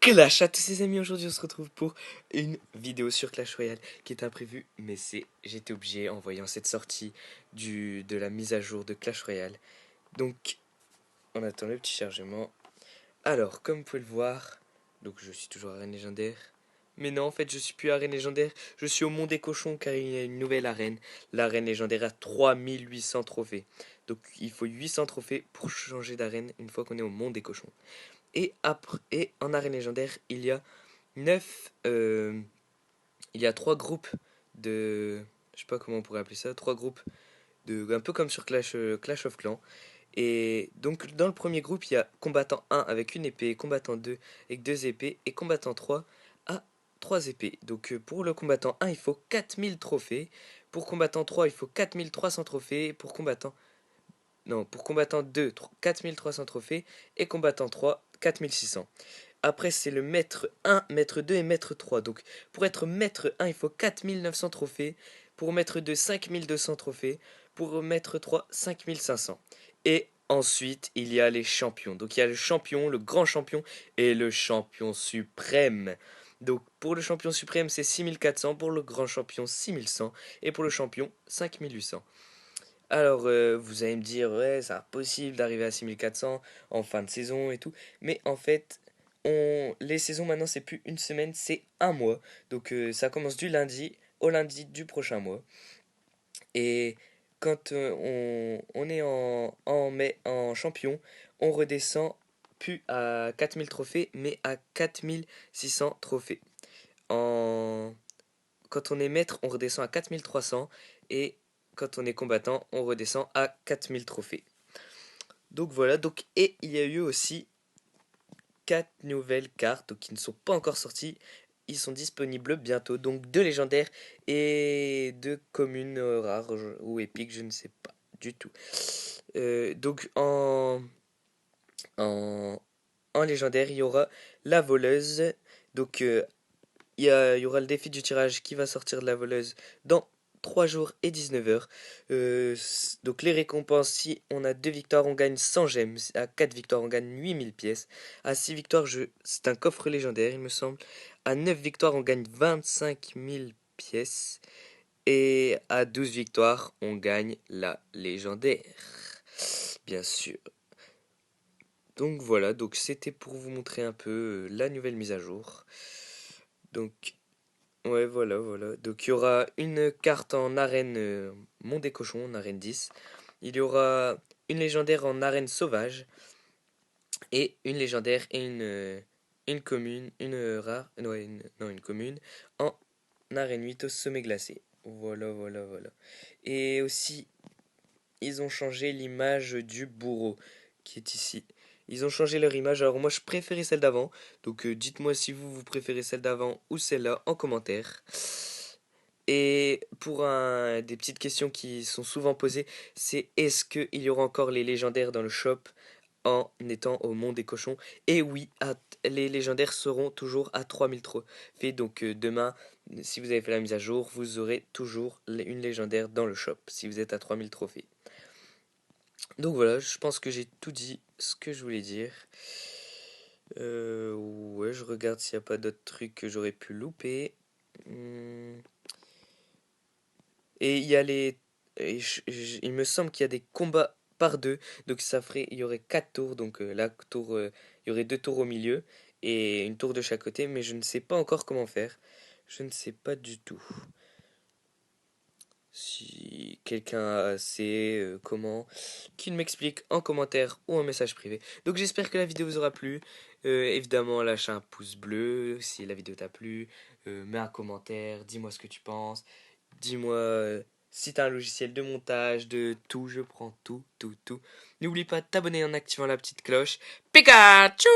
Clash à tous les amis, aujourd'hui on se retrouve pour une vidéo sur Clash Royale qui est imprévue, mais j'étais obligé en voyant cette sortie de la mise à jour de Clash Royale. Donc on attend le petit chargement. Alors comme vous pouvez le voir, donc je suis toujours arène légendaire. Mais non, en fait je suis plus arène légendaire, je suis au Mont des Cochons car il y a une nouvelle arène. L'arène légendaire a 3800 trophées. Donc il faut 800 trophées pour changer d'arène une fois qu'on est au Mont des Cochons. Et en arène légendaire, il y a 9 il y a 3 groupes de, je sais pas comment on pourrait appeler ça, 3 groupes de, un peu comme sur Clash of Clans. Et donc dans le premier groupe, il y a combattant 1 avec une épée, combattant 2 avec 2 épées et combattant 3 à 3 épées. Donc pour le combattant 1, il faut 4000 trophées. Pour combattant 3, il faut 4300 trophées. Pour combattant 2, 4300 trophées. Et combattant 3, 4600. Après, c'est le maître 1, maître 2 et maître 3. Donc, pour être maître 1, il faut 4900 trophées. Pour maître 2, 5200 trophées. Pour maître 3, 5500. Et ensuite, il y a les champions. Donc, il y a le champion, le grand champion et le champion suprême. Donc, pour le champion suprême, c'est 6400. Pour le grand champion, 6100. Et pour le champion, 5800. Alors, vous allez me dire, ouais, c'est impossible d'arriver à 6400 en fin de saison et tout. Mais en fait, les saisons maintenant, c'est plus une semaine, c'est un mois. Donc, ça commence du lundi au lundi du prochain mois. Et quand on est en champion, on redescend plus à 4000 trophées, mais à 4600 trophées. En... Quand on est maître, on redescend à 4300. Et quand on est combattant, on redescend à 4000 trophées. Donc voilà, et il y a eu aussi 4 nouvelles cartes qui ne sont pas encore sorties. Ils sont disponibles bientôt, donc 2 légendaires et 2 communes rares ou épiques, je ne sais pas du tout. Donc en, en légendaire, il y aura la voleuse. Donc il y aura le défi du tirage qui va sortir de la voleuse dans 3 jours et 19 heures. Donc les récompenses, si on a 2 victoires, on gagne 100 gemmes. À 4 victoires, on gagne 8000 pièces. À 6 victoires, c'est un coffre légendaire, il me semble. À 9 victoires, on gagne 25 000 pièces. Et à 12 victoires, on gagne la légendaire. Bien sûr. Donc voilà, donc c'était pour vous montrer un peu la nouvelle mise à jour. Donc ouais, voilà. Donc il y aura une carte en arène Mont des Cochons, en arène 10. Il y aura une légendaire en arène sauvage. Et une légendaire et une commune, une rare, ouais, non, une commune en arène 8 au sommet glacé. Voilà. Et aussi, ils ont changé l'image du bourreau qui est ici. Ils ont changé leur image. Alors moi, je préférais celle d'avant. Donc dites-moi si vous préférez celle d'avant ou celle-là en commentaire. Et pour des petites questions qui sont souvent posées, c'est est-ce qu'il y aura encore les légendaires dans le shop en étant au Mont des Cochons? Et oui, les légendaires seront toujours à 3000 trophées. Donc demain, si vous avez fait la mise à jour, vous aurez toujours une légendaire dans le shop si vous êtes à 3000 trophées. Donc voilà, je pense que j'ai tout dit ce que je voulais dire. Ouais, je regarde s'il n'y a pas d'autres trucs que j'aurais pu louper. Et il y a il me semble qu'il y a des combats par deux. Donc il y aurait 4 tours. Donc il y aurait 2 tours au milieu et une tour de chaque côté. Mais je ne sais pas encore comment faire. Je ne sais pas du tout. Si quelqu'un sait comment, qu'il m'explique en commentaire ou en message privé. Donc j'espère que la vidéo vous aura plu. Évidemment, lâche un pouce bleu si la vidéo t'a plu. Mets un commentaire, dis-moi ce que tu penses. Dis-moi si t'as un logiciel de montage, de tout, je prends tout. N'oublie pas de t'abonner en activant la petite cloche. Pikachu!